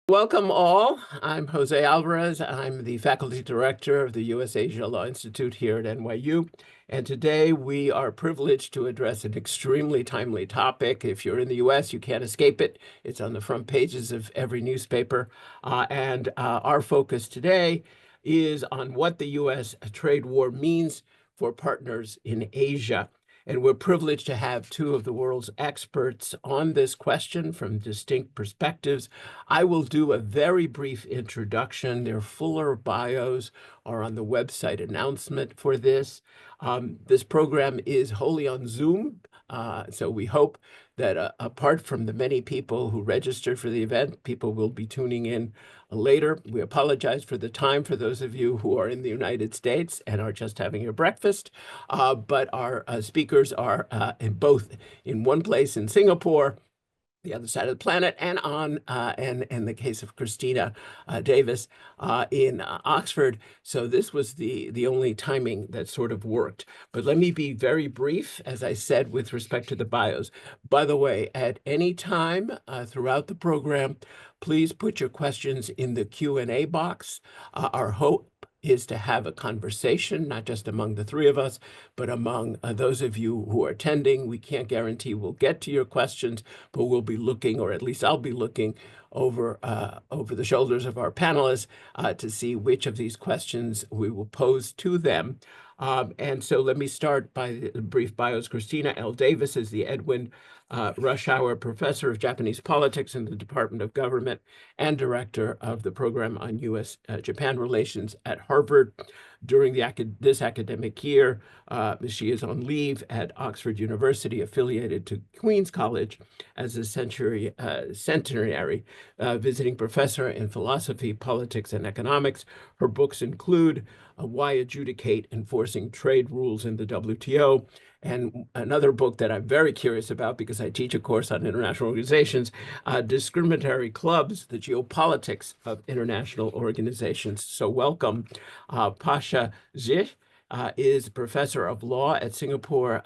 Welcome all. I'm Jose Alvarez. I'm the faculty director of the U.S. Asia Law Institute here at NYU. And today we are privileged to address an extremely timely topic. If you're in the U.S., you can't escape it. It's on the front pages of every newspaper. Our focus today is on what the U.S. trade war means for partners in Asia. And we're privileged to have two of the world's experts on this question from distinct perspectives. I will do a very brief introduction. Their fuller bios are on the website announcement for this. This program is wholly on Zoom, so we hope that apart from the many people who registered for the event, people will be tuning in later. We apologize for the time for those of you who are in the United States and are just having your breakfast, but our speakers are in one place in Singapore, the other side of the planet, and in the case of Christina Davis in Oxford. So this was the only timing that sort of worked. But let me be very brief, as I said, with respect to the bios. By the way, at any time throughout the program, please put your questions in the Q&A box. Our hope is to have a conversation, not just among the three of us, but among those of you who are attending. We can't guarantee we'll get to your questions, but we'll be looking, or at least I'll be looking over the shoulders of our panelists to see which of these questions we will pose to them. And so let me start by the brief bios. Christina L. Davis is the Edwin Rushauer Professor of Japanese Politics in the Department of Government and Director of the Program on U.S. Japan Relations at Harvard. During this academic year, she is on leave at Oxford University, affiliated to Queen's College as a centenary visiting professor in philosophy, politics, and economics. Her books include Why Adjudicate Enforcing Trade Rules in the WTO, and another book that I'm very curious about because I teach a course on international organizations, Discriminatory Clubs, the Geopolitics of International Organizations. So welcome. Pasha Hsieh is professor of law at Singapore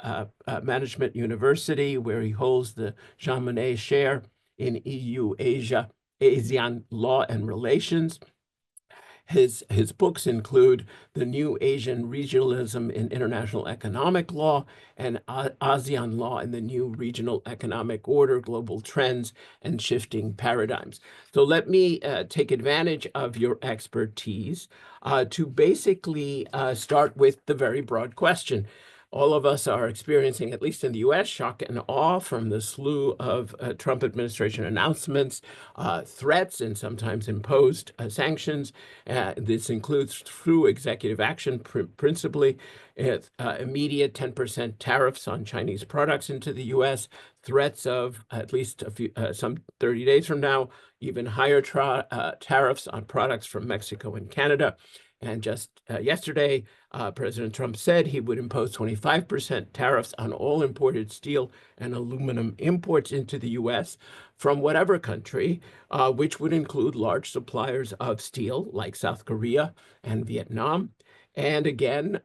Management University, where he holds the Jean Monnet Chair in EU ASEAN Law and Relations. His books include The New Asian Regionalism in International Economic Law and ASEAN Law and the New Regional Economic Order, Global Trends and Shifting Paradigms. So let me take advantage of your expertise to basically start with the very broad question. All of us are experiencing, at least in the U.S., shock and awe from the slew of Trump administration announcements, threats, and sometimes imposed sanctions. This includes through executive action, principally immediate 10% tariffs on Chinese products into the U.S., threats of at least some 30 days from now, even higher tariffs on products from Mexico and Canada. And just yesterday, President Trump said he would impose 25% tariffs on all imported steel and aluminum imports into the U.S. from whatever country, which would include large suppliers of steel like South Korea and Vietnam. And again,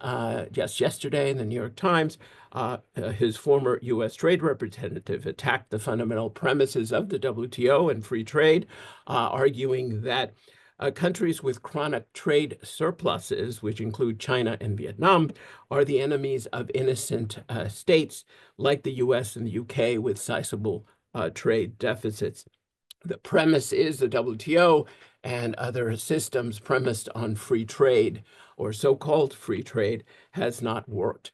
just yesterday in the New York Times, his former U.S. trade representative attacked the fundamental premises of the WTO and free trade, arguing that countries with chronic trade surpluses, which include China and Vietnam, are the enemies of innocent states like the U.S. and the U.K. with sizable trade deficits. The premise is the WTO and other systems premised on free trade or so-called free trade has not worked.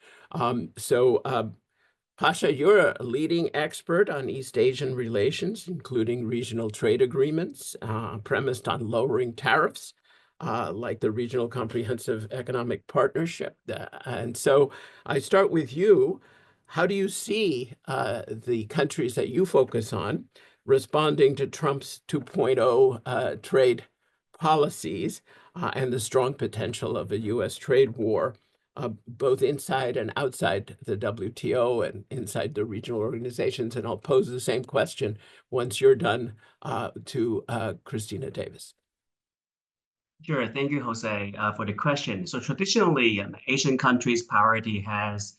Pasha, you're a leading expert on East Asian relations, including regional trade agreements premised on lowering tariffs, like the Regional Comprehensive Economic Partnership. And so I start with you. How do you see the countries that you focus on responding to Trump's 2.0 trade policies and the strong potential of a U.S. trade war, both inside and outside the WTO and inside the regional organizations? And I'll pose the same question once you're done to Christina Davis. Sure. Thank you, Jose, for the question. So traditionally, Asian countries' priority has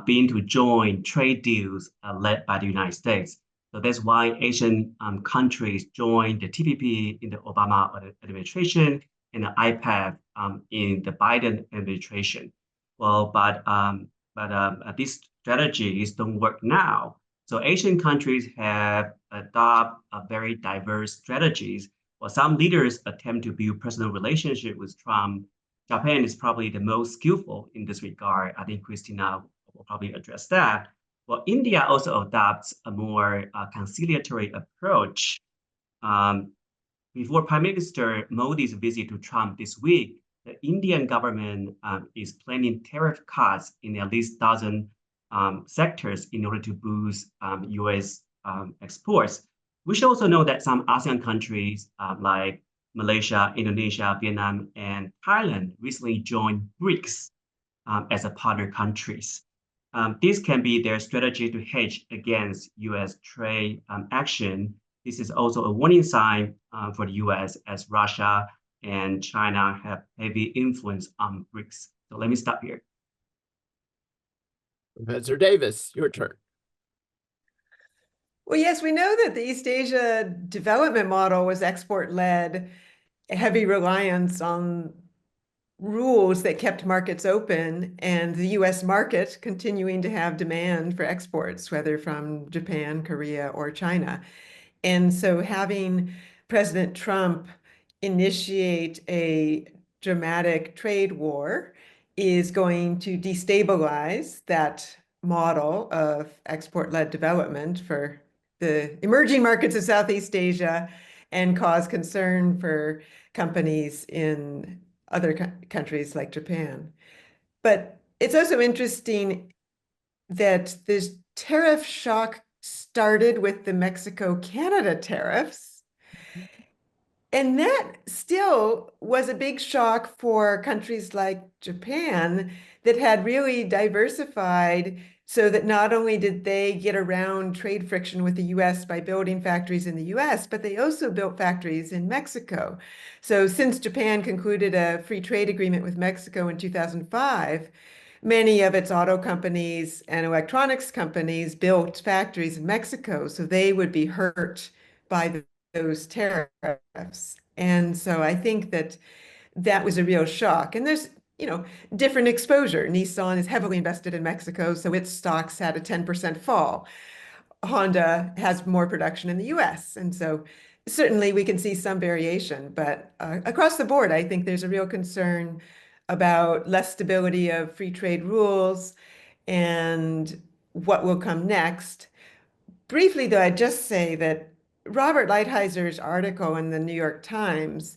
been to join trade deals led by the United States. So that's why Asian countries joined the TPP in the Obama administration and the IPEF in the Biden administration. Well, but these strategies don't work now. So Asian countries have adopted very diverse strategies. While some leaders attempt to build personal relationship with Trump, Japan is probably the most skillful in this regard. I think Christina will probably address that. Well, India also adopts a more conciliatory approach. Um, Before Prime Minister Modi's visit to Trump this week, the Indian government is planning tariff cuts in at least dozen sectors in order to boost U.S. Exports. We should also know that some ASEAN countries like Malaysia, Indonesia, Vietnam, and Thailand recently joined BRICS as a partner countries. This can be their strategy to hedge against U.S. trade action. This is also a warning sign for the U.S. as Russia and China have heavy influence on BRICS. So let me stop here. Professor Davis, your turn. Well, yes, we know that the East Asia development model was export-led, heavy reliance on rules that kept markets open, and the US market continuing to have demand for exports, whether from Japan, Korea, or China. And so having President Trump initiate a dramatic trade war is going to destabilize that model of export-led development for the emerging markets of Southeast Asia and cause concern for companies in other countries like Japan. But it's also interesting that this tariff shock started with the Mexico-Canada tariffs. And that still was a big shock for countries like Japan that had really diversified so that not only did they get around trade friction with the US by building factories in the US, but they also built factories in Mexico. So since Japan concluded a free trade agreement with Mexico in 2005, many of its auto companies and electronics companies built factories in Mexico, so they would be hurt by those tariffs. And so I think that that was a real shock. And there's, different exposure. Nissan is heavily invested in Mexico, so its stocks had a 10% fall. Honda has more production in the US. And so certainly we can see some variation, but across the board, I think there's a real concern about less stability of free trade rules and what will come next. Briefly, though, I'd just say that Robert Lighthizer article in the New York Times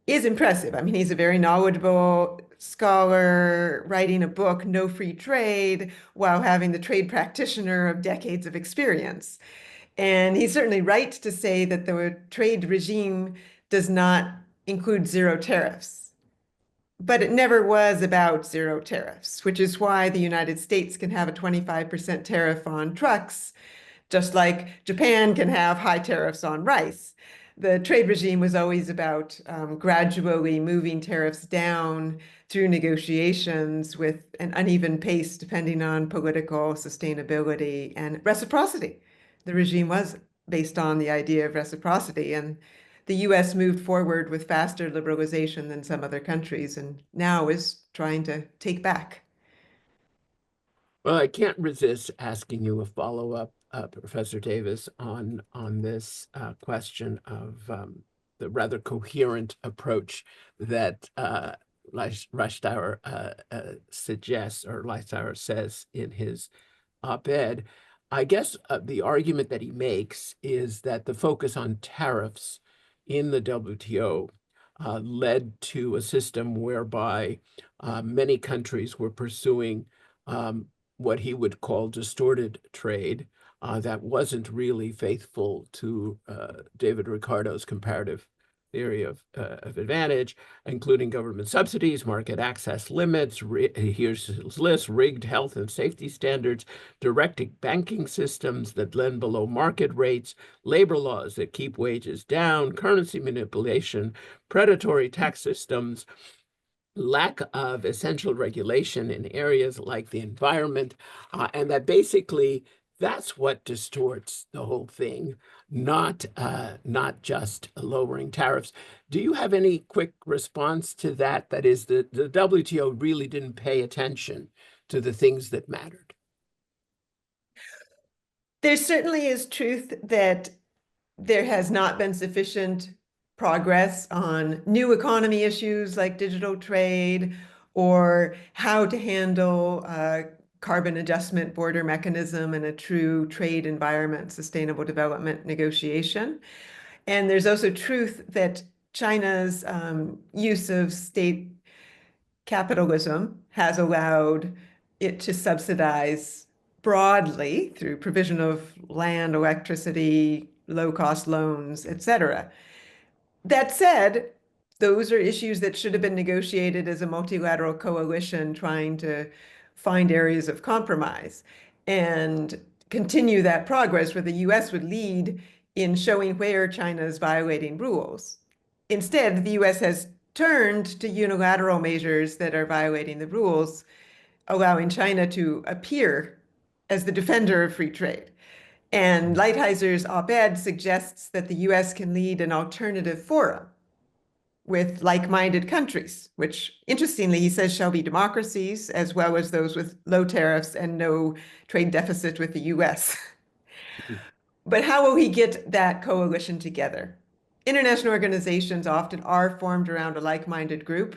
is impressive. I mean, he's a very knowledgeable scholar writing a book, No Free Trade, while having the trade practitioner of decades of experience. And he's certainly right to say that the trade regime does not include zero tariffs. But it never was about zero tariffs, which is why the United States can have a 25% tariff on trucks, just like Japan can have high tariffs on rice. The trade regime was always about gradually moving tariffs down through negotiations with an uneven pace depending on political sustainability and reciprocity. The regime was based on the idea of reciprocity, and the US moved forward with faster liberalization than some other countries and now is trying to take back. Well, I can't resist asking you a follow-up, Professor Davis, on this question of the rather coherent approach that Reichstauer suggests, or Reichstauer says in his op-ed. I guess the argument that he makes is that the focus on tariffs in the WTO led to a system whereby many countries were pursuing what he would call distorted trade that wasn't really faithful to David Ricardo's comparative theory of advantage, including government subsidies, market access limits, here's his list, rigged health and safety standards, directed banking systems that lend below market rates, labor laws that keep wages down, currency manipulation, predatory tax systems, lack of essential regulation in areas like the environment, and that basically That's what distorts the whole thing, not just lowering tariffs. Do you have any quick response to that? That is, the WTO really didn't pay attention to the things that mattered. There certainly is truth that there has not been sufficient progress on new economy issues like digital trade or how to handle carbon adjustment border mechanism and a true trade environment, sustainable development negotiation. And there's also truth that China's use of state capitalism has allowed it to subsidize broadly through provision of land, electricity, low-cost loans, etc. That said, those are issues that should have been negotiated as a multilateral coalition trying to find areas of compromise and continue that progress where the US would lead in showing where China is violating rules. Instead, the US has turned to unilateral measures that are violating the rules, allowing China to appear as the defender of free trade. And Lighthizer op-ed suggests that the US can lead an alternative forum with like-minded countries, which interestingly he says shall be democracies as well as those with low tariffs and no trade deficit with the US. But how will he get that coalition together? International organizations often are formed around a like-minded group,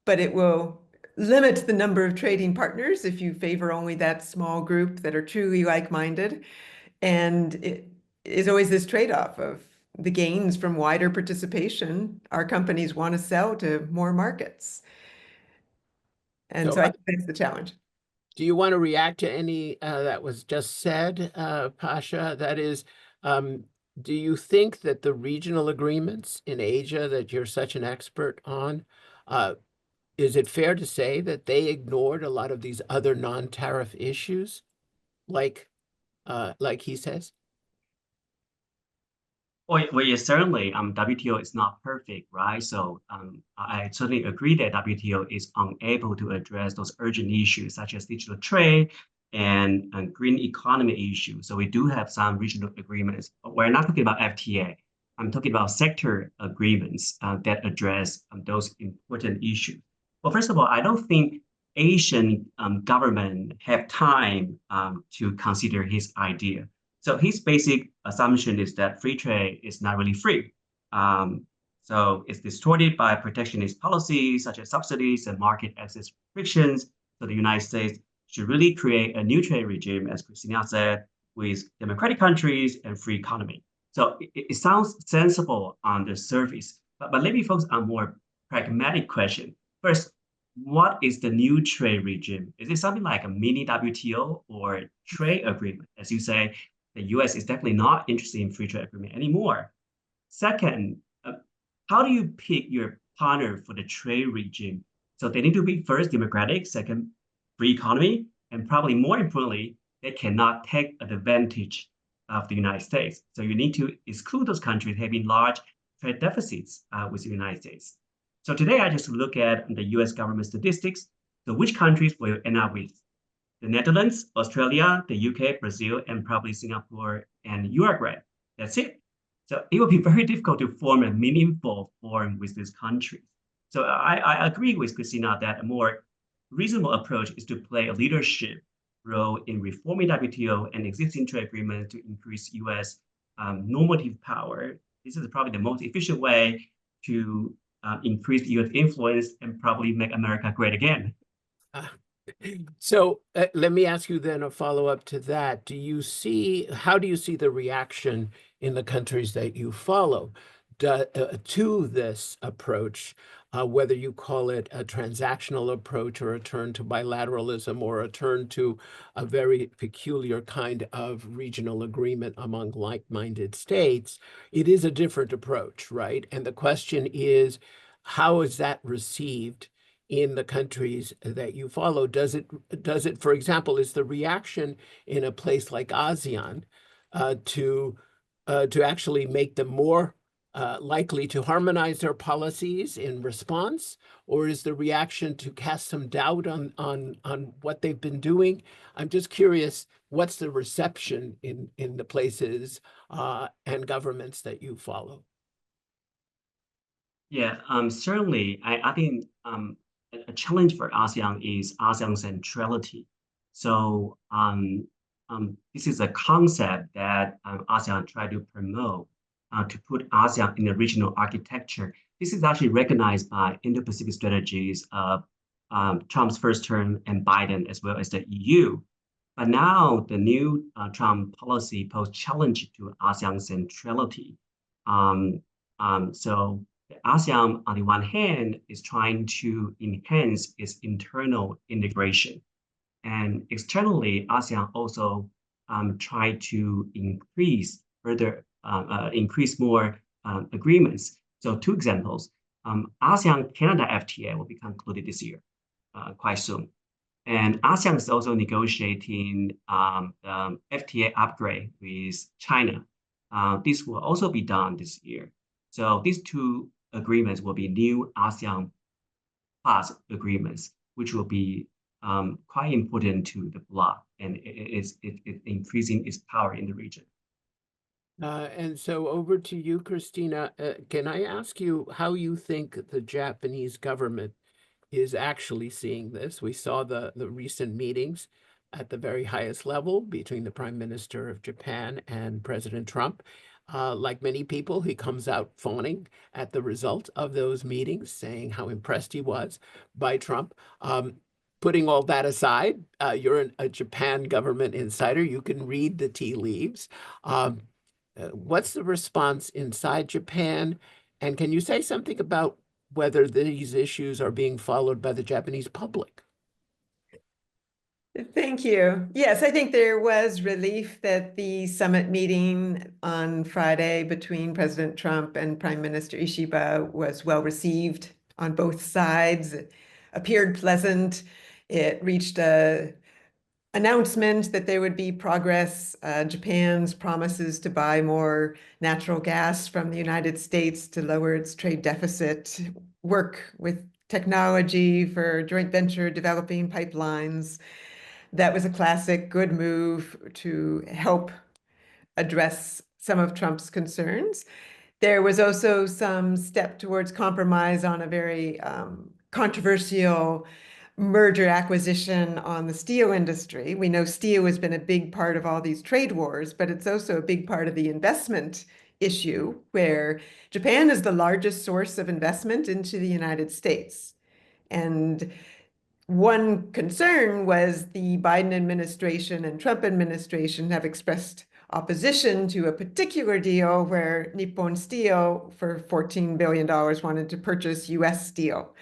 but it will limit the number of trading partners if you favor only that small group that are truly like-minded. And it is always this trade-off of the gains from wider participation. Our companies want to sell to more markets. And so I think that's the challenge. Do you want to react to any that was just said, Pasha? That is, do you think that the regional agreements in Asia that you're such an expert on, is it fair to say that they ignored a lot of these other non-tariff issues, like he says? Well, yes, certainly, WTO is not perfect, right? So I certainly agree that WTO is unable to address those urgent issues such as digital trade and green economy issues. So we do have some regional agreements. We're not talking about FTA. I'm talking about sector agreements that address those important issues. Well, first of all, I don't think Asian government have time to consider his idea. So his basic assumption is that free trade is not really free. So it's distorted by protectionist policies such as subsidies and market access restrictions. So the United States should really create a new trade regime, as Christina said, with democratic countries and free economy. So it sounds sensible on the surface, but let me focus on more pragmatic question. First, what is the new trade regime? Is it something like a mini WTO or trade agreement? As you say, the US is definitely not interested in free trade agreement anymore. Second, how do you pick your partner for the trade regime? So they need to be first democratic, second free economy, and probably more importantly, they cannot take advantage of the United States. So you need to exclude those countries having large trade deficits with the United States. So today I just look at the US government statistics. So which countries will end up with? The Netherlands, Australia, the UK, Brazil, and probably Singapore and Uruguay. That's it. So it will be very difficult to form a meaningful forum with these countries. So I agree with Christina that a more reasonable approach is to play a leadership role in reforming WTO and existing trade agreements to increase US normative power. This is probably the most efficient way to increase US influence and probably make America great again. So let me ask you then a follow-up to that. How do you see the reaction in the countries that you follow to this approach, whether you call it a transactional approach or a turn to bilateralism or a turn to a very peculiar kind of regional agreement among like-minded states? It is a different approach, right? And the question is, how is that received in the countries that you follow? Does it, for example, is the reaction in a place like ASEAN to actually make them more likely to harmonize their policies in response, or is the reaction to cast some doubt on what they've been doing? I'm just curious, what's the reception in the places and governments that you follow? Yeah, certainly. I think a challenge for ASEAN is ASEAN centrality. So this is a concept that ASEAN tried to promote to put ASEAN in a regional architecture. This is actually recognized by Indo-Pacific strategies of Trump's first term and Biden, as well as the EU. But now the new Trump policy poses challenge to ASEAN centrality. So the ASEAN, on the one hand, is trying to enhance its internal integration. And externally, ASEAN also try to increase more agreements. So two examples, ASEAN-Canada FTA will be concluded this year, quite soon. And ASEAN is also negotiating FTA upgrade with China. This will also be done this year. So these two agreements will be new ASEAN Plus agreements, which will be quite important to the bloc, and it's increasing its power in the region. And so over to you, Christina. Can I ask you how you think the Japanese government is actually seeing this? We saw the recent meetings at the very highest level between the Prime Minister of Japan and President Trump. Like many people, he comes out fawning at the result of those meetings, saying how impressed he was by Trump. Putting all that aside, you're a Japan government insider. You can read the tea leaves. What's the response inside Japan? And can you say something about whether these issues are being followed by the Japanese public? Thank you. Yes, I think there was relief that the summit meeting on Friday between President Trump and Prime Minister Ishiba was well received on both sides. It appeared pleasant. It reached a announcement that there would be progress. Japan's promises to buy more natural gas from the United States to lower its trade deficit, work with technology for joint venture developing pipelines. That was a classic good move to help address some of Trump's concerns. There was also some step towards compromise on a very controversial merger acquisition on the steel industry. We know steel has been a big part of all these trade wars, but it's also a big part of the investment issue, where Japan is the largest source of investment into the United States. And one concern was the Biden administration and Trump administration have expressed opposition to a particular deal where Nippon Steel, for $14 billion, wanted to purchase U.S. steel.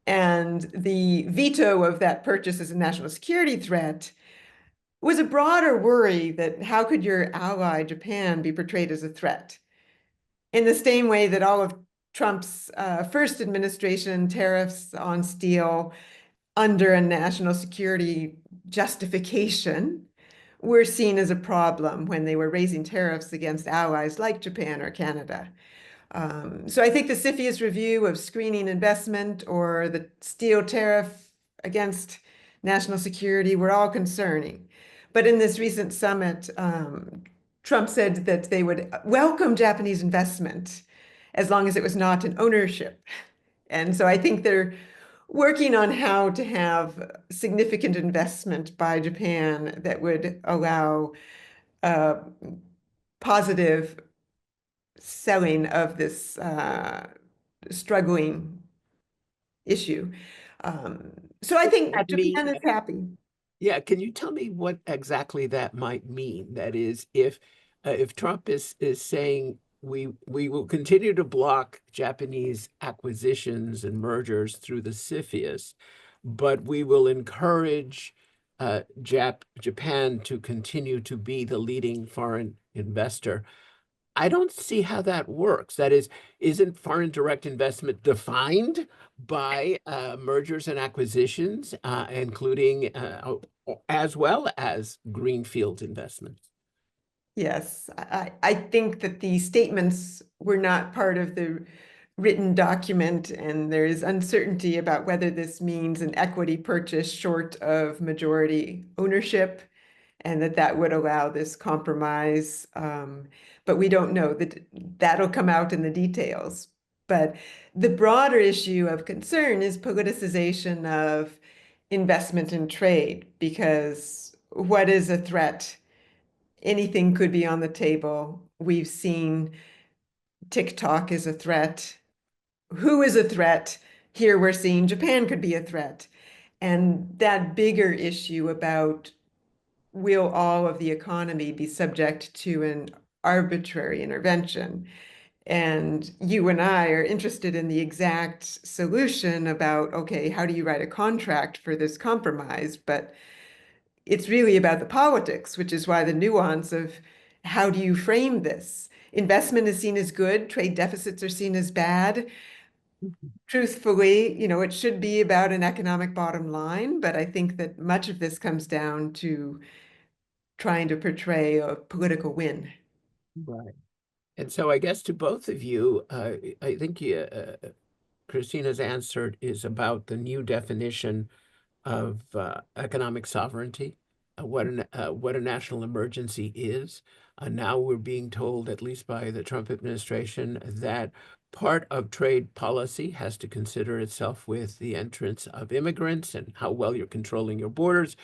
And the veto of that purchase as a national security threat was a broader worry that how could your ally, Japan, be portrayed as a threat? In the same way that all of Trump's first administration tariffs on steel under a national security justification were seen as a problem when they were raising tariffs against allies like Japan or Canada. So I think the CFIUS review of screening investment or the steel tariff against national security were all concerning. But in this recent summit, Trump said that they would welcome Japanese investment as long as it was not an ownership. And so I think they're working on how to have significant investment by Japan that would allow positive selling of this struggling issue. So I think Japan is happy. Yeah, can you tell me what exactly that might mean? That is, if Trump is saying we will continue to block Japanese acquisitions and mergers through the CFIUS, but we will encourage Japan to continue to be the leading foreign investor. I don't see how that works. That is, isn't foreign direct investment defined by mergers and acquisitions, including as well as greenfield investments? Yes, I think that the statements were not part of the written document, and there is uncertainty about whether this means an equity purchase short of majority ownership, and that would allow this compromise. But we don't know that that'll come out in the details. But the broader issue of concern is politicization of investment and trade, because what is a threat? Anything could be on the table. We've seen TikTok is a threat. Who is a threat? Here we're seeing Japan could be a threat. And that bigger issue about will all of the economy be subject to an arbitrary intervention? And you and I are interested in the exact solution about, okay, how do you write a contract for this compromise? But it's really about the politics, which is why the nuance of how do you frame this? Investment is seen as good, trade deficits are seen as bad. Truthfully, it should be about an economic bottom line, but I think that much of this comes down to trying to portray a political win. Right. And so I guess to both of you, I think Christina's answer is about the new definition of economic sovereignty, what a national emergency is. Now we're being told, at least by the Trump administration, that part of trade policy has to consider itself with the entrance of immigrants and how well you're controlling your borders,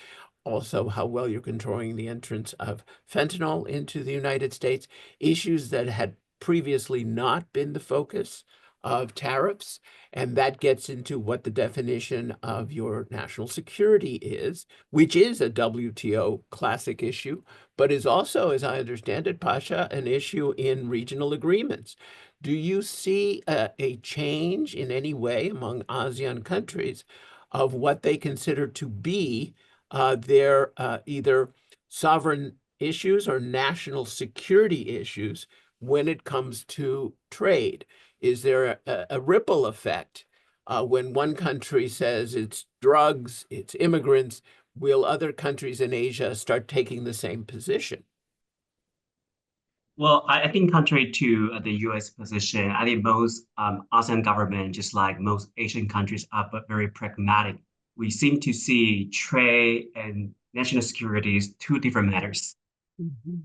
also how well you're controlling the entrance of fentanyl into the United States, issues that had previously not been the focus of tariffs. And that gets into what the definition of your national security is, which is a WTO classic issue, but is also, as I understand it, Pasha, an issue in regional agreements. Do you see a change in any way among ASEAN countries of what they consider to be their either sovereign issues or national security issues when it comes to trade? Is there a ripple effect when one country says it's drugs, it's immigrants? Will other countries in Asia start taking the same position? Well, I think contrary to the U.S. position, I think most ASEAN government, just like most Asian countries, are but very pragmatic. We seem to see trade and national security as two different matters, Mhm.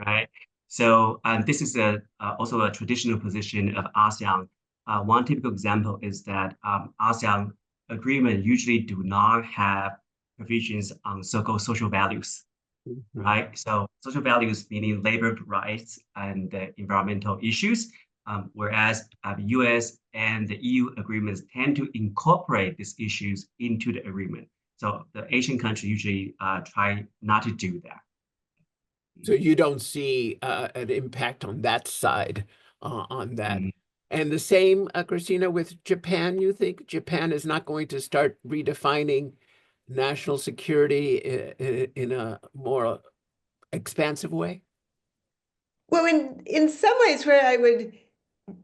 right? So this is also a traditional position of ASEAN. One typical example is that ASEAN agreement usually do not have provisions on so-called social values, Mhm. right? So social values meaning labor rights and environmental issues, whereas US and the EU agreements tend to incorporate these issues into the agreement. So the Asian countries usually try not to do that. So you don't see an impact on that side on that. Mhm. And the same, Christina, with Japan, you think Japan is not going to start redefining national security in a more expansive way? Well, in some ways, where I would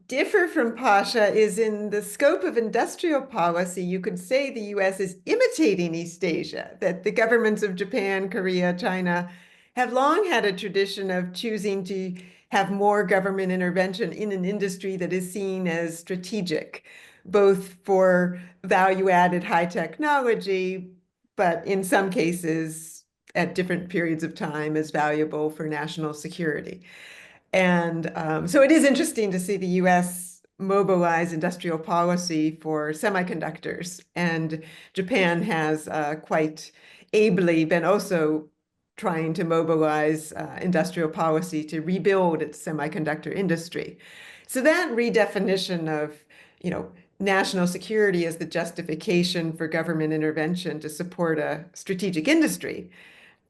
differ from Pasha is in the scope of industrial policy. You could say the US is imitating East Asia, that the governments of Japan, Korea, China have long had a tradition of choosing to have more government intervention in an industry that is seen as strategic, both for value-added high technology, but in some cases, at different periods of time, as valuable for national security. And so it is interesting to see the US mobilize industrial policy for semiconductors. And Japan has quite ably been also trying to mobilize industrial policy to rebuild its semiconductor industry. So that redefinition of, national security as the justification for government intervention to support a strategic industry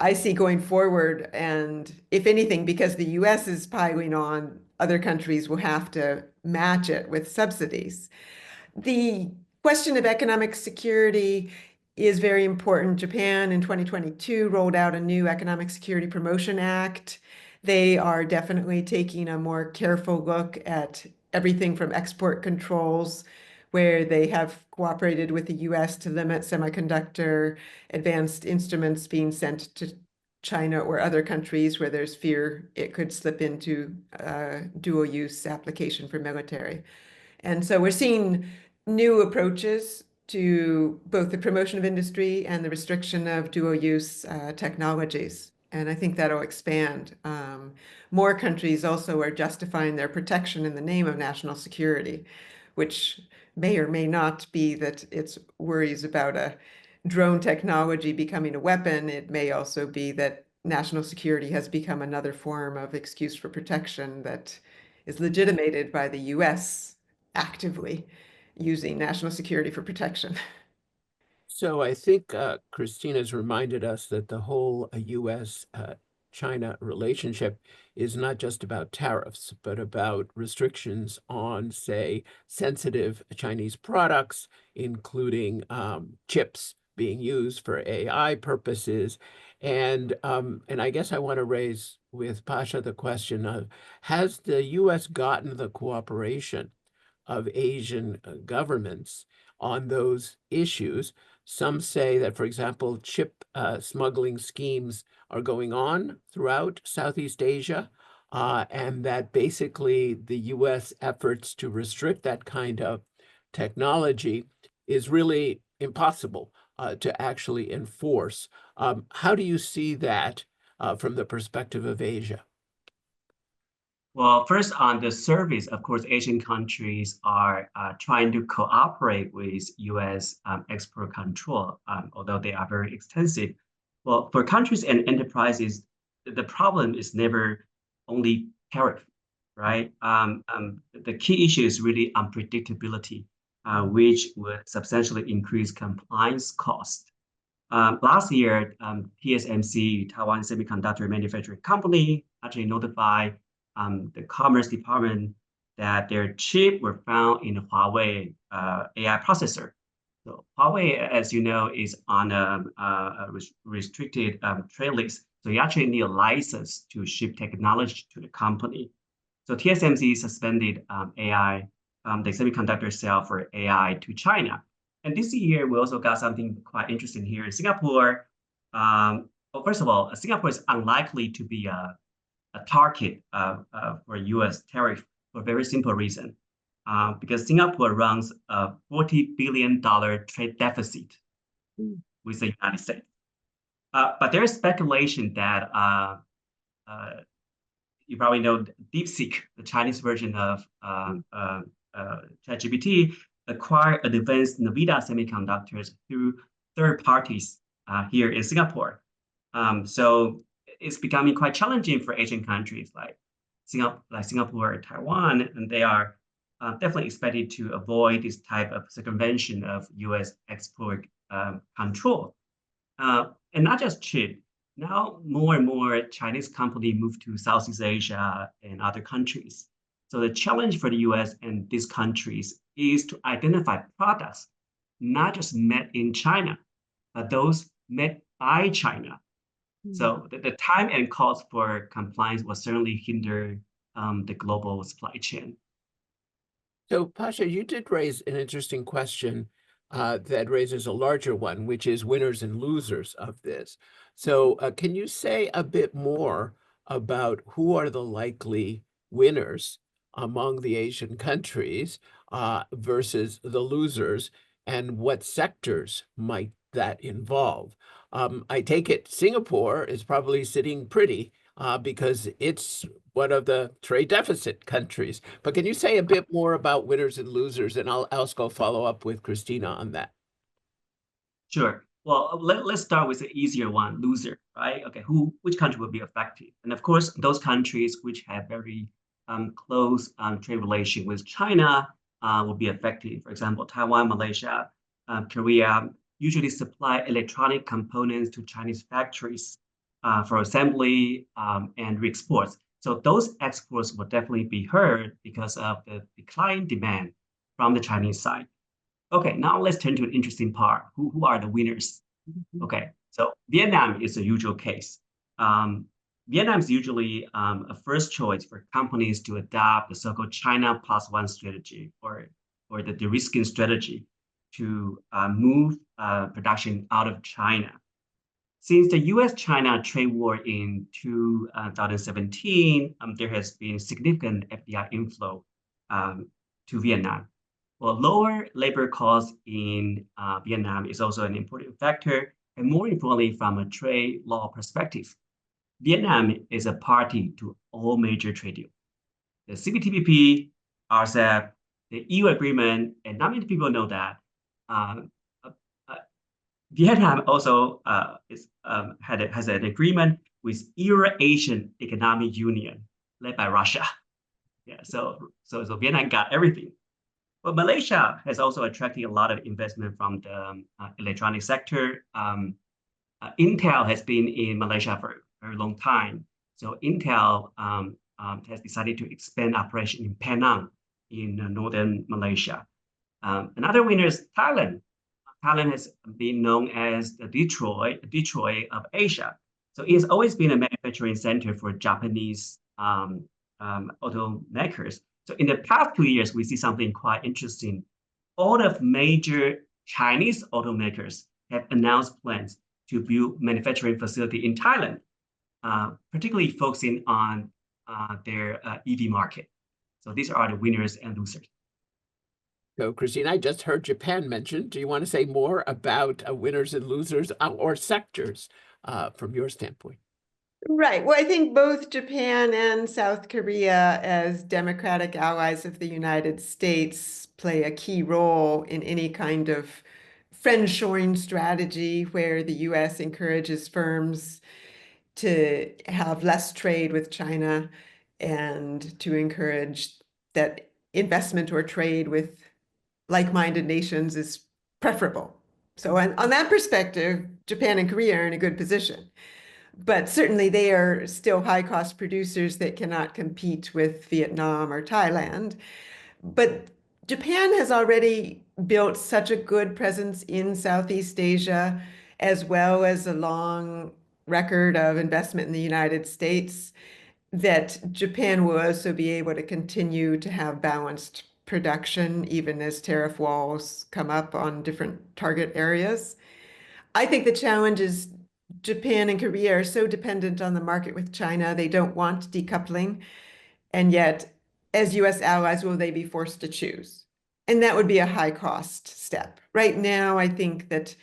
I see going forward. And if anything, because the US is piling on, other countries will have to match it with subsidies. The question of economic security is very important. Japan in 2022 rolled out a new Economic Security Promotion Act. They are definitely taking a more careful look at everything from export controls, where they have cooperated with the US to limit semiconductor advanced instruments being sent to China or other countries where there's fear it could slip into dual use application for military. And so we're seeing new approaches to both the promotion of industry and the restriction of dual use technologies. And I think that'll expand. More countries also are justifying their protection in the name of national security, which may or may not be that it's worries about a drone technology becoming a weapon. It may also be that national security has become another form of excuse for protection that is legitimated by the US actively using national security for protection. So I think Christina's reminded us that the whole U.S. China relationship is not just about tariffs, but about restrictions on, say, sensitive Chinese products, including chips being used for AI purposes. And I guess I want to raise with Pasha the question of, has the U.S. gotten the cooperation of Asian governments on those issues? Some say that, for example, chip smuggling schemes are going on throughout Southeast Asia, and that basically the U.S. efforts to restrict that kind of technology is really impossible to actually enforce. How do you see that from the perspective of Asia? Well, first on the surface, of course, Asian countries are trying to cooperate with U.S. Export control, although they are very extensive. Well, for countries and enterprises, the problem is never only tariff, right? The key issue is really unpredictability, which would substantially increase compliance cost. Last year, TSMC, Taiwan Semiconductor Manufacturing Company, actually notified the Commerce Department that their chip were found in a Huawei AI processor. So Huawei, as you know, is on a restricted trade list. So you actually need a license to ship technology to the company. So TSMC suspended AI, the semiconductor cell for AI to China. And this year, we also got something quite interesting here in Singapore. Well, first of all, Singapore is unlikely to be a target for U.S. tariff for a very simple reason, because Singapore runs a $40 billion trade deficit with the United States. But there is speculation that you probably know DeepSeek, the Chinese version of ChatGPT, acquired advanced NVIDIA semiconductors through third parties here in Singapore. So it's becoming quite challenging for Asian countries like Singapore or Taiwan, and they are definitely expected to avoid this type of circumvention of U.S. export control. And not just chip, now more and more Chinese companies move to Southeast Asia and other countries. So the challenge for the U.S. and these countries is to identify products not just made in China, but those made by China. So the time and cost for compliance will certainly hinder the global supply chain. So, Pasha, you did raise an interesting question that raises a larger one, which is winners and losers of this. So, can you say a bit more about who are the likely winners among the Asian countries versus the losers, and what sectors might that involve? I take it Singapore is probably sitting pretty because it's one of the trade deficit countries. But can you say a bit more about winners and losers? And I'll also follow up with Christina on that. Sure. Well, let's start with the easier one, loser, right? Okay, which country will be affected? And of course, those countries which have very close trade relation with China will be affected. For example, Taiwan, Malaysia, Korea usually supply electronic components to Chinese factories for assembly and re-exports. So those exports will definitely be hurt because of the decline demand from the Chinese side. Okay, now let's turn to an interesting part. Who are the winners? Okay, so Vietnam is a usual case. Vietnam is usually a first choice for companies to adopt the so-called China Plus One strategy, or the de-risking strategy, to move production out of China. Since the U.S.-China trade war in 2017, there has been significant FDI inflow to Vietnam. Well, lower labor costs in Vietnam is also an important factor, and more importantly, from a trade law perspective, Vietnam is a party to all major trade deals. The CPTPP, RCEP, the EU agreement, and not many people know that. Vietnam also has an agreement with Euro-Asian Economic Union led by Russia. Yeah, so Vietnam got everything. But Malaysia has also attracted a lot of investment from the electronic sector. Intel has been in Malaysia for a very long time. So Intel has decided to expand operation in Penang in northern Malaysia. Another winner is Thailand. Thailand has been known as the Detroit of Asia. So it has always been a manufacturing center for Japanese automakers. So in the past 2 years, we see something quite interesting. All of major Chinese automakers have announced plans to build manufacturing facility in Thailand, particularly focusing on their EV market. So these are the winners and losers. So, Christina, I just heard Japan mentioned. Do you want to say more about winners and losers or sectors from your standpoint? Right. Well, I think both Japan and South Korea, as democratic allies of the United States, play a key role in any kind of friendshoring strategy where the U.S. encourages firms to have less trade with China and to encourage that investment or trade with like-minded nations is preferable. So on that perspective, Japan and Korea are in a good position. But certainly they are still high-cost producers that cannot compete with Vietnam or Thailand. But Japan has already built such a good presence in Southeast Asia, as well as a long record of investment in the United States, that Japan will also be able to continue to have balanced production, even as tariff walls come up on different target areas. I think the challenge is Japan and Korea are so dependent on the market with China, they don't want decoupling. And yet, as US allies, will they be forced to choose? And that would be a high cost step. Right now, I think that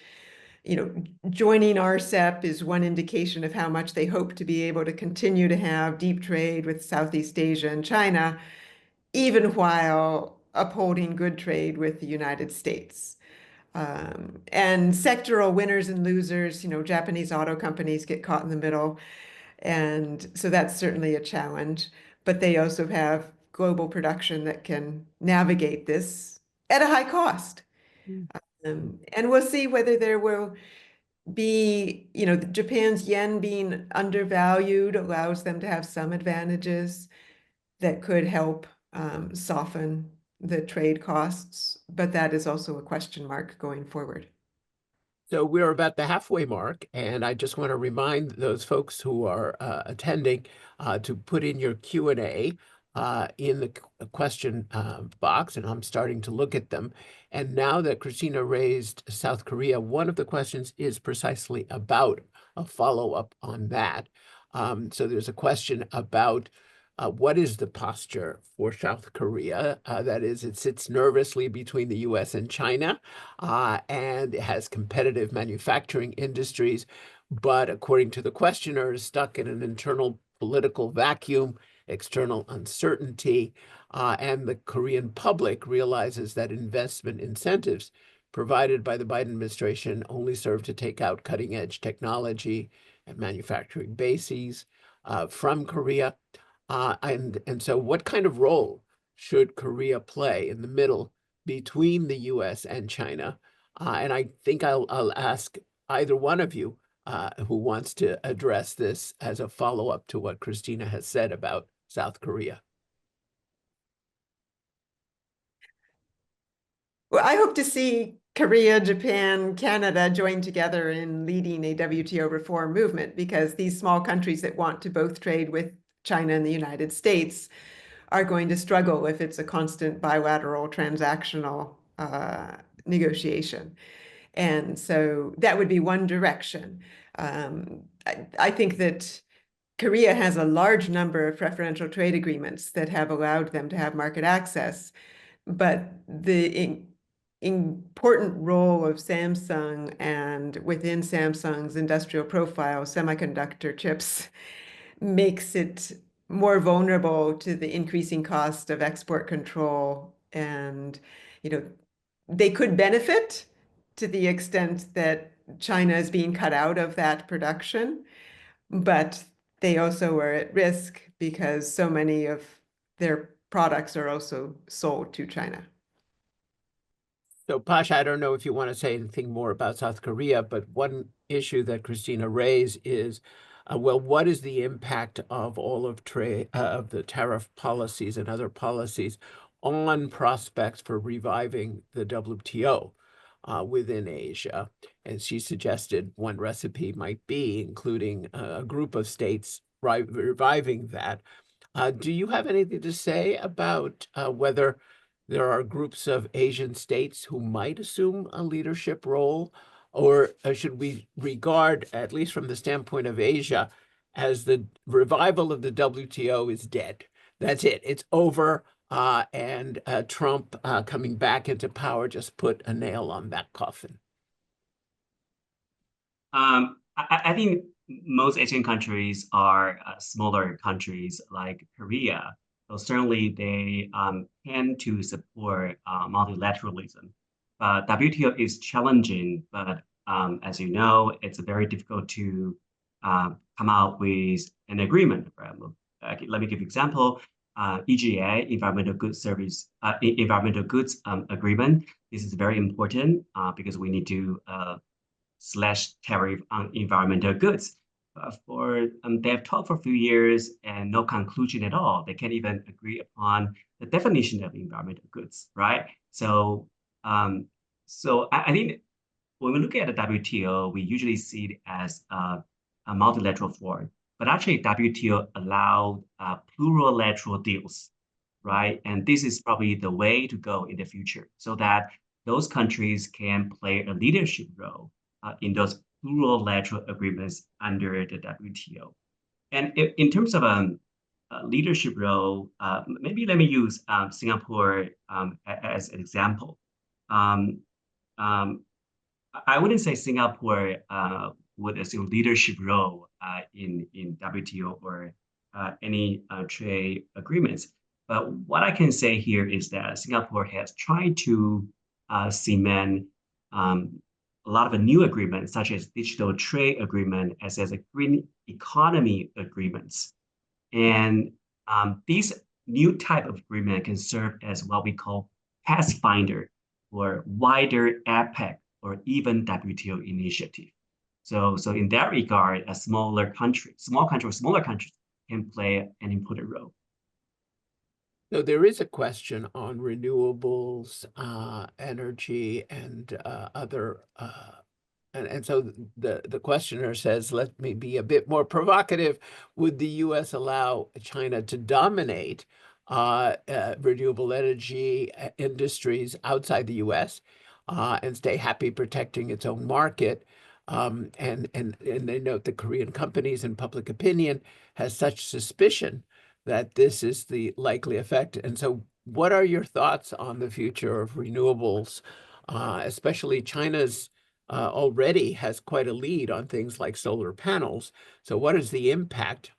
joining RCEP is one indication of how much they hope to be able to continue to have deep trade with Southeast Asia and China, even while upholding good trade with the United States. And sectoral winners and losers, Japanese auto companies get caught in the middle. And so that's certainly a challenge. But they also have global production that can navigate this at a high cost. And we'll see whether there will be, Japan's yen being undervalued allows them to have some advantages that could help soften the trade costs, but that is also a question mark going forward. So we're about the halfway mark, and I just want to remind those folks who are attending to put in your Q&A in the question box, and I'm starting to look at them. And now that Christina raised South Korea, one of the questions is precisely about a follow-up on that. So there's a question about what is the posture for South Korea? That is, it sits nervously between the US and China, and it has competitive manufacturing industries, but according to the questioner, is stuck in an internal political vacuum, external uncertainty, and the Korean public realizes that investment incentives provided by the Biden administration only serve to take out cutting-edge technology and manufacturing bases from Korea. And so what kind of role should Korea play in the middle between the US and China? And I think I'll ask either one of you who wants to address this as a follow-up to what Christina has said about South Korea. Well, I hope to see Korea, Japan, Canada join together in leading a WTO reform movement, because these small countries that want to both trade with China and the United States are going to struggle if it's a constant bilateral transactional negotiation. And so that would be one direction. I think that Korea has a large number of preferential trade agreements that have allowed them to have market access, but the important role of Samsung and within Samsung's industrial profile, semiconductor chips, makes it more vulnerable to the increasing cost of export control. And, they could benefit to the extent that China is being cut out of that production, but they also are at risk because so many of their products are also sold to China. So, Pasha, I don't know if you want to say anything more about South Korea, but one issue that Christina raised is, well, what is the impact of all of the tariff policies and other policies on prospects for reviving the WTO within Asia? And she suggested one recipe might be including a group of states reviving that. Do you have anything to say about whether there are groups of Asian states who might assume a leadership role, or should we regard, at least from the standpoint of Asia, as the revival of the WTO is dead? That's it. It's over. And Trump coming back into power just put a nail on that coffin. I think most Asian countries are smaller countries like Korea. So certainly they tend to support multilateralism. WTO is challenging, but as you know, it's very difficult to come out with an agreement. Let me give you an example. EGA, Environmental Goods Agreement. This is very important because we need to slash tariff on environmental goods. They have talked for a few years and no conclusion at all. They can't even agree upon the definition of environmental goods, right? So, I think when we look at the WTO, we usually see it as a multilateral forum, but actually WTO allowed plurilateral deals, right? And this is probably the way to go in the future, so that those countries can play a leadership role in those plurilateral agreements under the WTO. And in terms of a leadership role, maybe let me use Singapore as an example. I wouldn't say Singapore would assume leadership role in WTO or any trade agreements. But what I can say here is that Singapore has tried to cement a lot of new agreements, such as digital trade agreement, as a green economy agreements. And these new type of agreement can serve as what we call pathfinder for wider APEC or even WTO initiative. So in that regard, a small country or smaller countries can play an important role. So there is a question on renewables, energy, and other. And so the questioner says, let me be a bit more provocative. Would the U.S. allow China to dominate renewable energy industries outside the U.S. And stay happy protecting its own market? And they note that Korean companies and public opinion has such suspicion that this is the likely effect. And so what are your thoughts on the future of renewables, especially China's already has quite a lead on things like solar panels. So what is the impact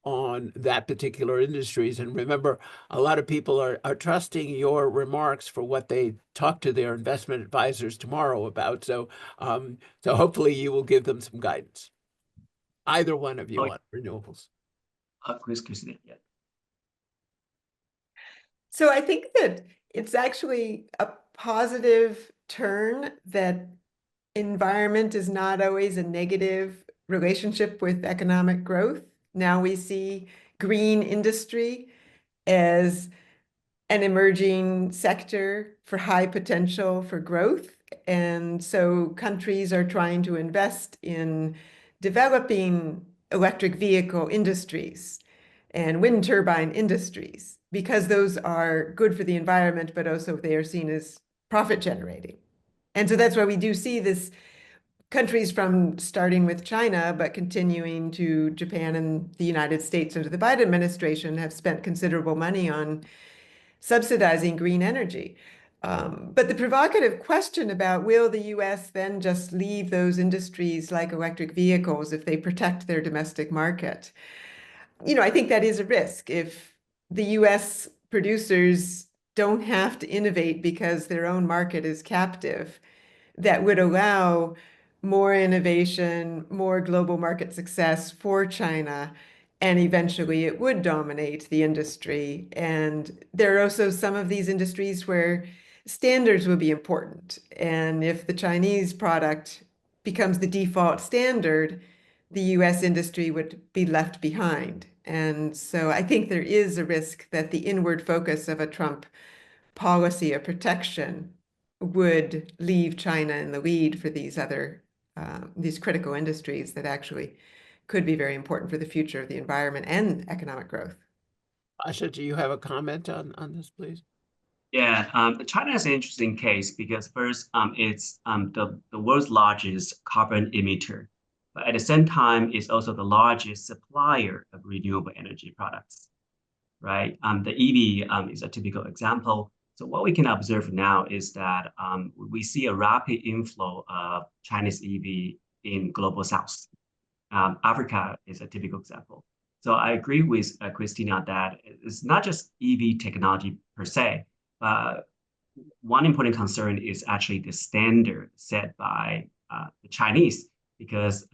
on that particular industries? And remember, a lot of people are trusting your remarks for what they talk to their investment advisors tomorrow about. So so hopefully you will give them some guidance. Either one of you on renewables. Christina, yeah. So I think that it's actually a positive turn that environment is not always a negative relationship with economic growth. Now we see green industry as an emerging sector for high potential for growth. And so countries are trying to invest in developing electric vehicle industries and wind turbine industries, because those are good for the environment, but also they are seen as profit generating. And so that's why we do see this countries from starting with China, but continuing to Japan and the United States under the Biden administration have spent considerable money on subsidizing green energy. But the provocative question about will the US then just leave those industries like electric vehicles if they protect their domestic market? I think that is a risk. If the US producers don't have to innovate because their own market is captive, that would allow more innovation, more global market success for China, and eventually it would dominate the industry. And there are also some of these industries where standards would be important. And if the Chinese product becomes the default standard, the US industry would be left behind. And so I think there is a risk that the inward focus of a Trump policy of protection would leave China in the lead for these critical industries that actually could be very important for the future of the environment and economic growth. Pasha, do you have a comment on this, please? Yeah, China is an interesting case because first, it's the world's largest carbon emitter, but at the same time, it's also the largest supplier of renewable energy products, right? The EV is a typical example. So what we can observe now is that we see a rapid inflow of Chinese EV in global South. Africa is a typical example. So I agree with Christina that it's not just EV technology per se. One important concern is actually the standard set by the Chinese, because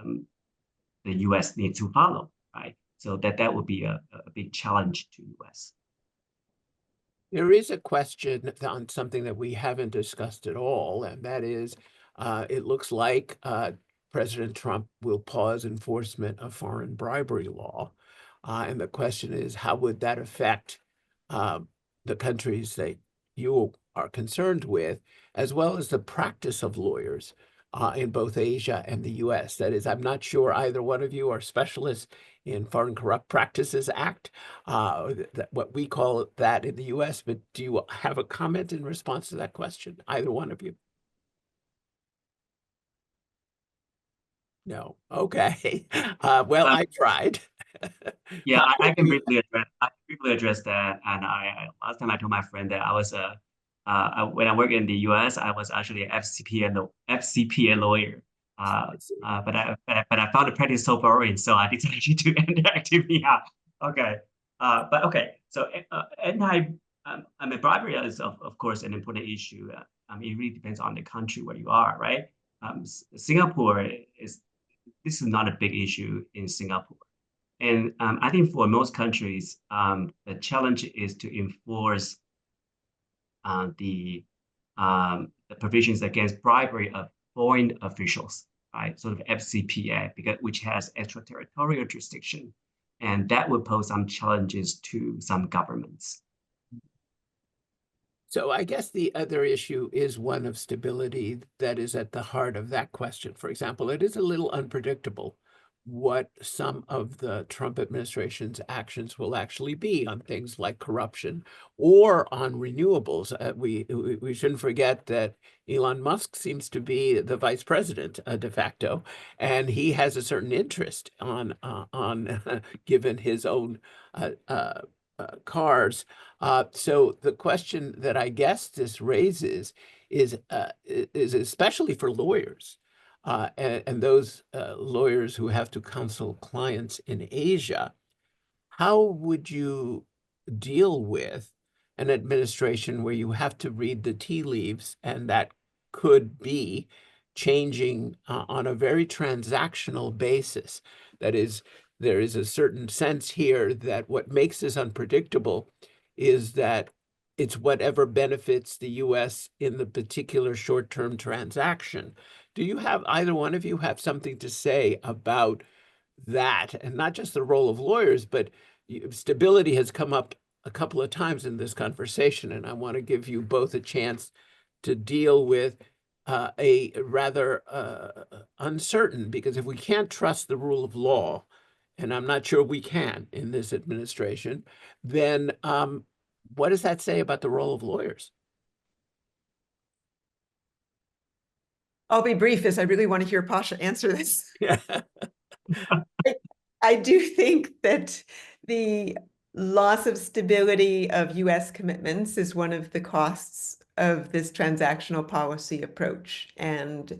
the US needs to follow, right? So that would be a big challenge to US. There is a question on something that we haven't discussed at all, and that is, it looks like President Trump will pause enforcement of foreign bribery law. And the question is, how would that affect the countries that you are concerned with, as well as the practice of lawyers in both Asia and the US? That is, I'm not sure either one of you are specialists in Foreign Corrupt Practices Act, what we call that in the US, but do you have a comment in response to that question, either one of you? No. Okay. Well, I tried. Yeah, I can briefly address that. And I last time I told my friend that I was when I worked in the US, I was actually an FCPA lawyer. But I found the practice so boring, so I decided to end the activity. Yeah. Okay. But okay. So bribery is of course an important issue. It really depends on the country where you are, right? Singapore this is not a big issue in Singapore. And I think for most countries, the challenge is to enforce the provisions against bribery of foreign officials, right? Sort of FCPA, which has extraterritorial jurisdiction. And that would pose some challenges to some governments. So I guess the other issue is one of stability that is at the heart of that question. For example, it is a little unpredictable what some of the Trump administration's actions will actually be on things like corruption or on renewables. We shouldn't forget that Elon Musk seems to be the vice president de facto, and he has a certain interest on given his own cars. So the question that I guess this raises is especially for lawyers and those lawyers who have to counsel clients in Asia, how would you deal with an administration where you have to read the tea leaves and that could be changing on a very transactional basis? That is, there is a certain sense here that what makes this unpredictable is that it's whatever benefits the US in the particular short-term transaction. Do you have, either one of you have something to say about that? And not just the role of lawyers, but stability has come up a couple of times in this conversation, and I want to give you both a chance to deal with a rather uncertain, because if we can't trust the rule of law, and I'm not sure we can in this administration, then what does that say about the role of lawyers? I'll be brief as I really want to hear Pasha answer this. Yeah. I do think that the loss of stability of U.S. commitments is one of the costs of this transactional policy approach. And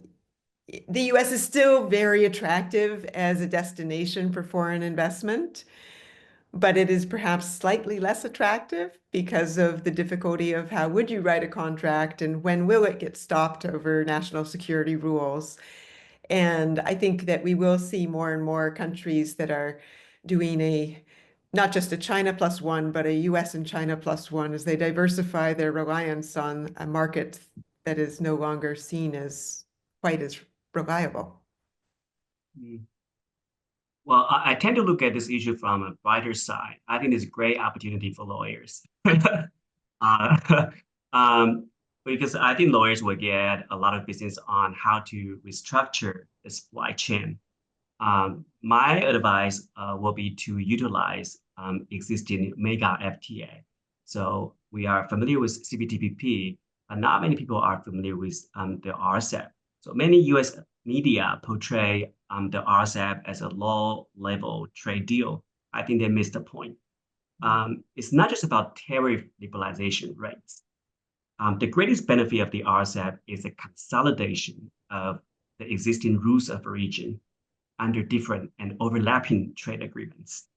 the U.S. is still very attractive as a destination for foreign investment, but it is perhaps slightly less attractive because of the difficulty of how would you write a contract and when will it get stopped over national security rules. And I think that we will see more and more countries that are doing not just a China plus one, but a US and China plus one as they diversify their reliance on a market that is no longer seen as quite as reliable. Mm. Well, I tend to look at this issue from a brighter side. I think it's a great opportunity for lawyers. uh, um, because I think lawyers will get a lot of business on how to restructure the supply chain. My advice will be to utilize existing mega FTA. So we are familiar with CPTPP, but not many people are familiar with the RCEP. So many US media portray the RCEP as a low-level trade deal. I think they missed the point. It's not just about tariff liberalization rates. The greatest benefit of the RCEP is the consolidation of the existing rules of origin under different and overlapping trade agreements.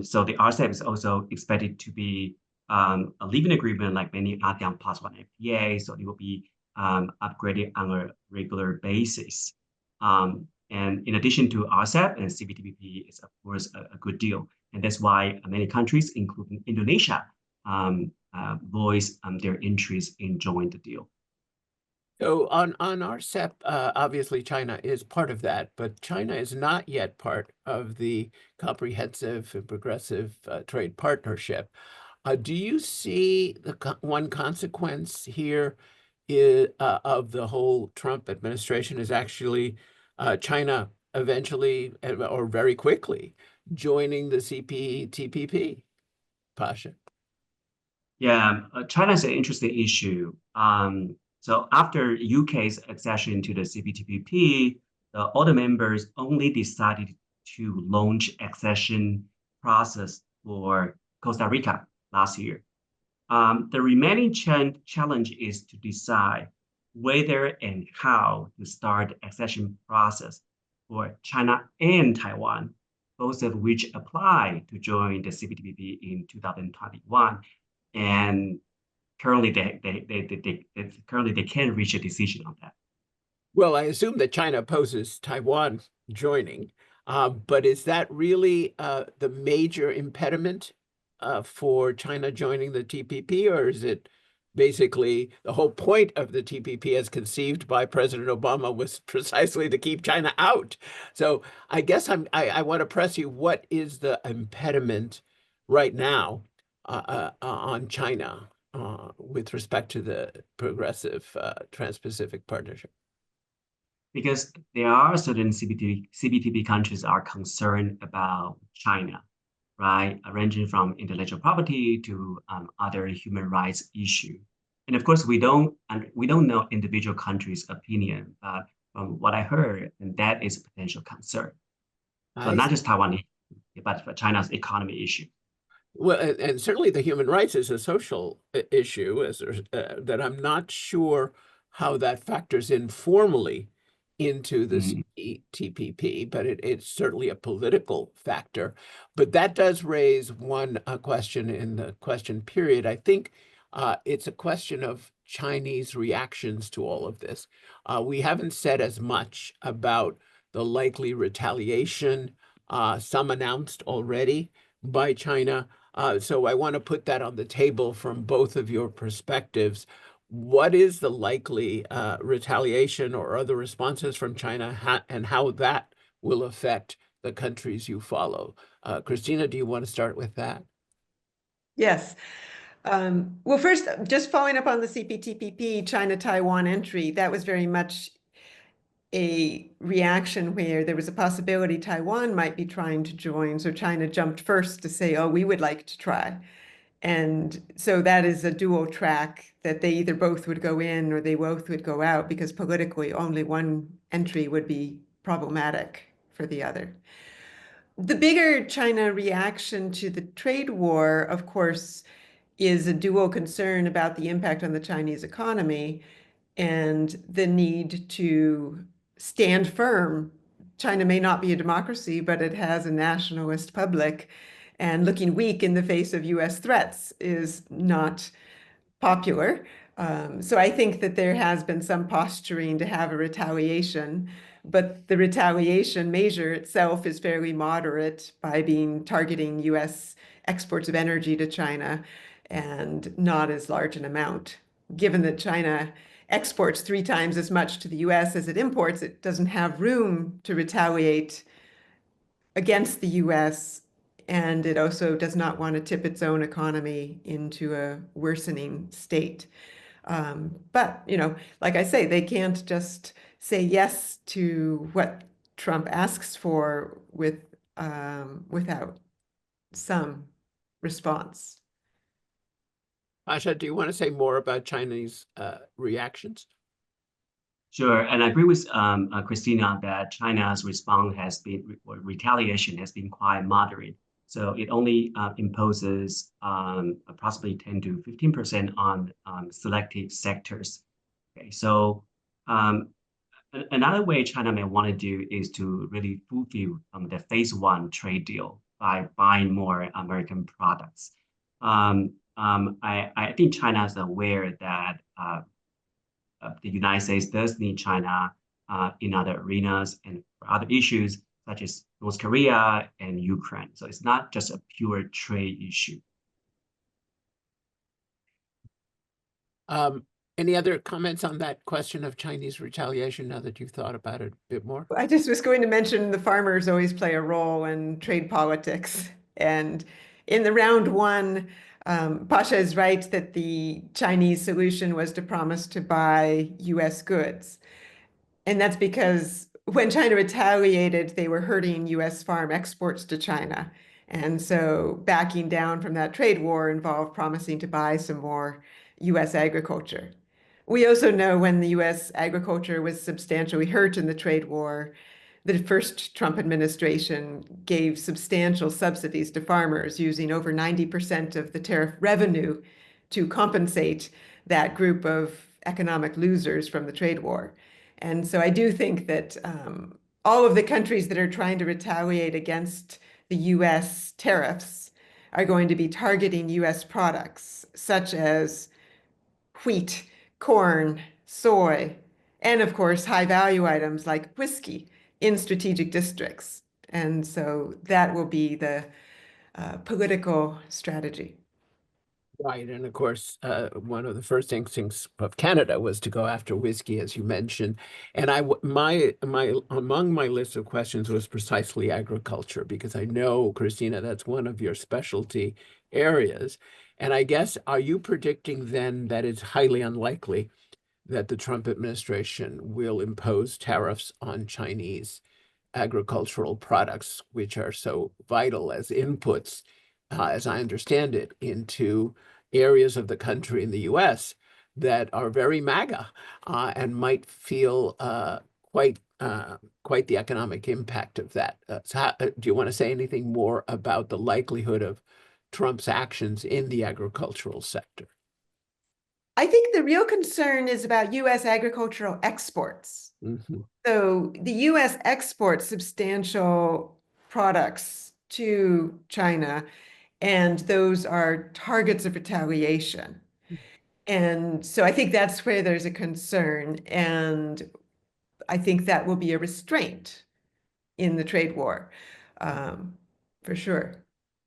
So the RCEP is also expected to be a living agreement like many ASEAN plus one FTA, so it will be upgraded on a regular basis. And in addition to RCEP and CPTPP is of course a good deal. And that's why many countries, including Indonesia, voice their interest in joining the deal. So on RCEP, obviously China is part of that, but China is not yet part of the comprehensive and progressive trade partnership. Do you see one consequence here of the whole Trump administration is actually China eventually or very quickly joining the CPTPP? Pasha. Yeah, China is an interesting issue. So after UK's accession to the CPTPP, all the members only decided to launch accession process for Costa Rica last year. The remaining challenge is to decide whether and how to start the accession process for China and Taiwan, both of which apply to join the CPTPP in 2021. And currently they can't reach a decision on that. Well, I assume that China opposes Taiwan joining, but is that really the major impediment for China joining the TPP, or is it basically the whole point of the TPP as conceived by President Obama was precisely to keep China out? So I guess I want to press you, what is the impediment right now on China with respect to the progressive Trans-Pacific Partnership? Because there are certain CPTPP countries are concerned about China, right? Ranging from intellectual property to other human rights issue. And of course, we don't know individual countries' opinion, but from what I heard, and that is a potential concern. So not just Taiwan, but China's economy issue. Well, and certainly the human rights is a social issue, that I'm not sure how that factors in formally into the CPTPP, but it's certainly a political factor. But that does raise one question in the question period. I think it's a question of Chinese reactions to all of this. We haven't said as much about the likely retaliation, some announced already by China. So I want to put that on the table from both of your perspectives. What is the likely retaliation or other responses from China, and how that will affect the countries you follow? Christina, do you want to start with that? Yes. Well, first, just following up on the CPTPP China-Taiwan entry, that was very much a reaction where there was a possibility Taiwan might be trying to join. So China jumped first to say, oh, we would like to try. And so that is a dual track that they either both would go in or they both would go out, because politically only one entry would be problematic for the other. The bigger China reaction to the trade war, of course, is a dual concern about the impact on the Chinese economy and the need to stand firm. China may not be a democracy, but it has a nationalist public, and looking weak in the face of US threats is not popular. So I think that there has been some posturing to have a retaliation, but the retaliation measure itself is fairly moderate by being targeting US exports of energy to China and not as large an amount. Given that China exports 3 times as much to the US as it imports, it doesn't have room to retaliate against the US, and it also does not want to tip its own economy into a worsening state. But, like I say, they can't just say yes to what Trump asks for without some response. Pasha, do you want to say more about Chinese reactions? Sure, and I agree with Christina that China's response has been, or retaliation has been quite moderate. So it only imposes approximately 10 to 15% on selected sectors. Okay, so another way China may want to do is to really fulfill the phase 1 trade deal by buying more American products. I think China is aware that the United States does need China in other arenas and for other issues such as North Korea and Ukraine. So it's not just a pure trade issue. Any other comments on that question of Chinese retaliation now that you've thought about it a bit more? I just was going to mention the farmers always play a role in trade politics. And in the round 1, Pasha is right that the Chinese solution was to promise to buy US goods. And that's because when China retaliated, they were hurting US farm exports to China. And so backing down from that trade war involved promising to buy some more US agriculture. We also know when the US agriculture was substantially hurt in the trade war, the first Trump administration gave substantial subsidies to farmers, using over 90% of the tariff revenue to compensate that group of economic losers from the trade war. And so I do think that all of the countries that are trying to retaliate against the US tariffs are going to be targeting US products, such as wheat, corn, soy, and of course, high value items like whiskey in strategic districts. And so that will be the political strategy. Right, and of course, one of the first instincts of Canada was to go after whiskey, as you mentioned. And my among my list of questions was precisely agriculture, because I know, Christina, that's one of your specialty areas. And I guess, are you predicting then that it's highly unlikely that the Trump administration will impose tariffs on Chinese agricultural products, which are so vital as inputs, as I understand it, into areas of the country in the US that are very MAGA and might feel quite the economic impact of that. Do you want to say anything more about the likelihood of Trump's actions in the agricultural sector? I think the real concern is about US agricultural exports. Mm-hmm. So the US exports substantial products to China, and those are targets of retaliation. And so I think that's where there's a concern. And I think that will be a restraint in the trade war, for sure.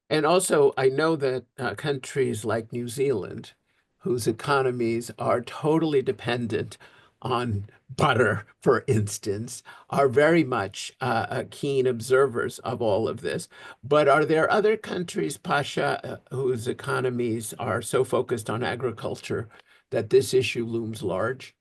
And also, I know that countries like New Zealand, whose economies are totally dependent on butter, for instance, are very much keen observers of all of this. But are there other countries, Pasha, whose economies are so focused on agriculture that this issue looms large?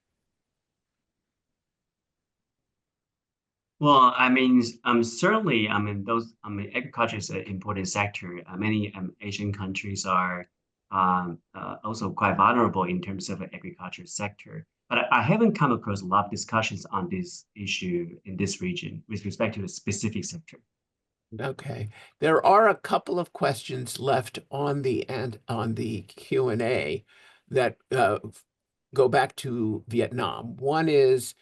Well, I mean, certainly, agriculture is an important sector. Many Asian countries are also quite vulnerable in terms of the agriculture sector. But I haven't come across a lot of discussions on this issue in this region with respect to the specific sector. Okay, there are a couple of questions left on the Q&A that go back to Vietnam. One is,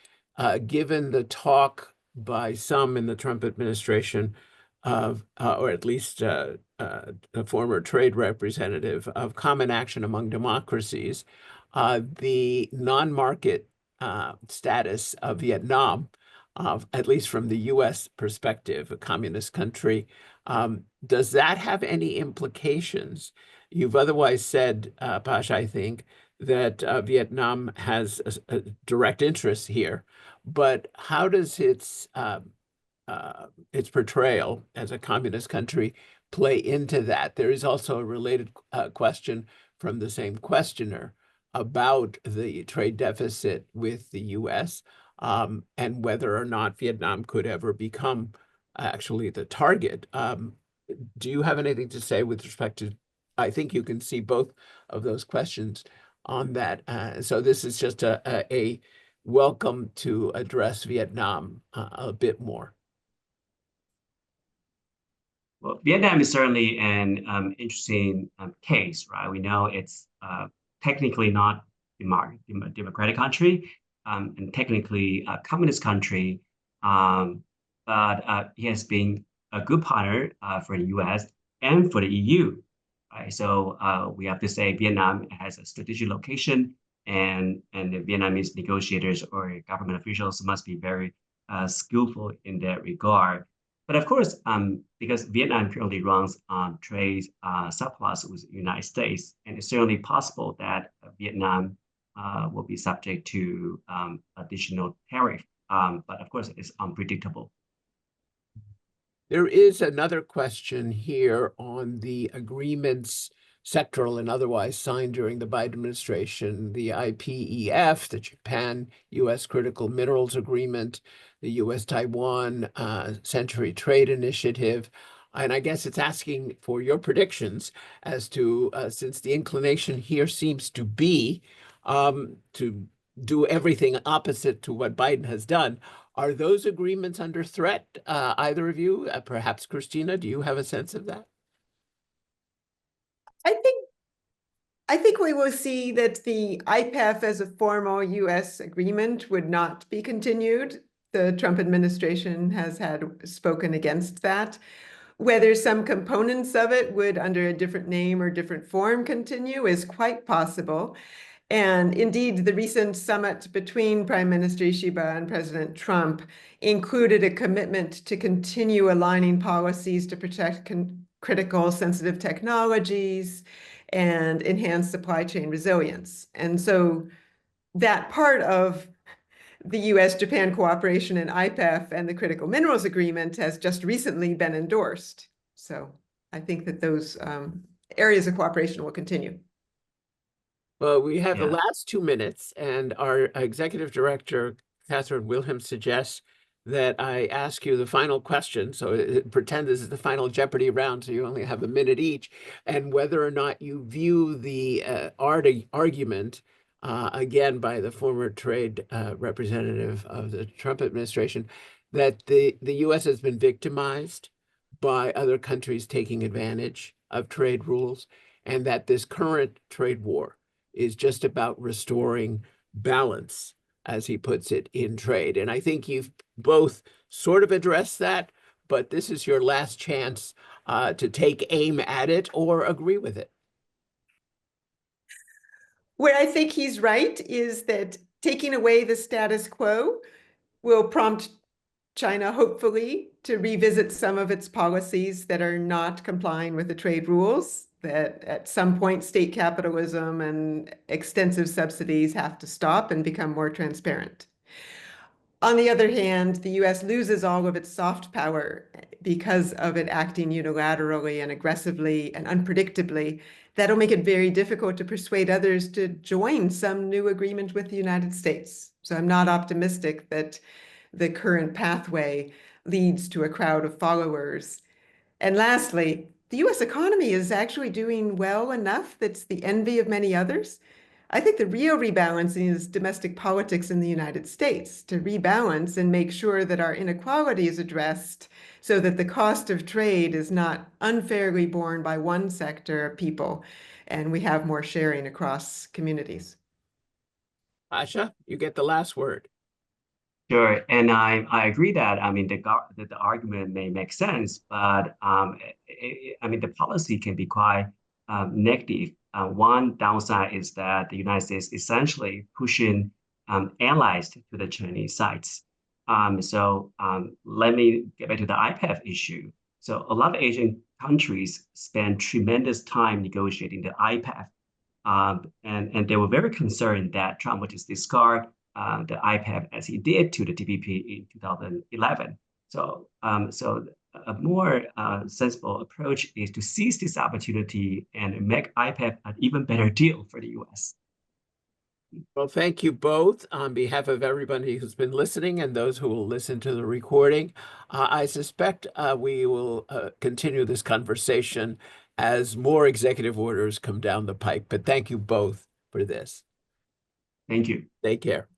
given the talk by some in the Trump administration of, or at least a former trade representative, of common action among democracies, the non-market status of Vietnam, at least from the U.S. perspective, a communist country, does that have any implications? You've otherwise said, Pasha, I think, that Vietnam has a direct interest here, but how does its portrayal as a communist country play into that? There is also a related question from the same questioner about the trade deficit with the U.S. And whether or not Vietnam could ever become actually the target. Do you have anything to say with respect to, I think you can see both of those questions on that. So this is just a welcome to address Vietnam a bit more. Well, Vietnam is certainly an interesting case, right? We know it's technically not a democratic country, and technically a communist country, but he has been a good partner for the U.S. and for the EU, right? So we have to say Vietnam has a strategic location, and the Vietnamese negotiators or government officials must be very skillful in that regard. But of course, because Vietnam currently runs on trade surplus with the United States, and it's certainly possible that Vietnam will be subject to additional tariff. But of course, it's unpredictable. There is another question here on the agreements, sectoral and otherwise, signed during the Biden administration, the IPEF, the Japan-U.S. Critical Minerals Agreement, the U.S. Taiwan Century Trade Initiative. And I guess it's asking for your predictions as to, since the inclination here seems to be to do everything opposite to what Biden has done, are those agreements under threat? Either of you, perhaps Christina, do you have a sense of that? I think we will see that the IPEF as a formal U.S. agreement would not be continued. The Trump administration has spoken against that. Whether some components of it would, under a different name or different form, continue is quite possible. And indeed, the recent summit between Prime Minister Ishiba and President Trump included a commitment to continue aligning policies to protect critical sensitive technologies and enhance supply chain resilience. And so that part of the U.S.-Japan cooperation in IPEF and the Critical Minerals Agreement has just recently been endorsed. So I think that those areas of cooperation will continue. Well, we have the last 2 minutes, and our executive director, Catherine Wilhelm, suggests that I ask you the final question. So pretend this is the final Jeopardy round, so you only have a minute each, and whether or not you view the argument, again, by the former trade representative of the Trump administration, that the U.S. has been victimized by other countries taking advantage of trade rules, and that this current trade war is just about restoring balance, as he puts it, in trade. And I think you've both sort of addressed that, but this is your last chance to take aim at it or agree with it. Where I think he's right is that taking away the status quo will prompt China, hopefully, to revisit some of its policies that are not complying with the trade rules, that at some point state capitalism and extensive subsidies have to stop and become more transparent. On the other hand, the U.S. loses all of its soft power because of it acting unilaterally and aggressively and unpredictably. That'll make it very difficult to persuade others to join some new agreement with the United States. So I'm not optimistic that the current pathway leads to a crowd of followers. And lastly, the US economy is actually doing well enough that's the envy of many others. I think the real rebalancing is domestic politics in the United States to rebalance and make sure that our inequality is addressed so that the cost of trade is not unfairly borne by one sector of people and we have more sharing across communities. Pasha, you get the last word. Sure, and I agree that the argument may make sense, but the policy can be quite negative. One downside is that the United States essentially pushing allies to the Chinese sides. Let me get back to the IPEF issue. So a lot of Asian countries spend tremendous time negotiating the IPEF, and they were very concerned that Trump would just discard the IPEF as he did to the TPP in 2011. So a more sensible approach is to seize this opportunity and make IPEF an even better deal for the U.S. Well, thank you both on behalf of everybody who's been listening and those who will listen to the recording. I suspect we will continue this conversation as more executive orders come down the pike, but thank you both for this. Thank you. Take care.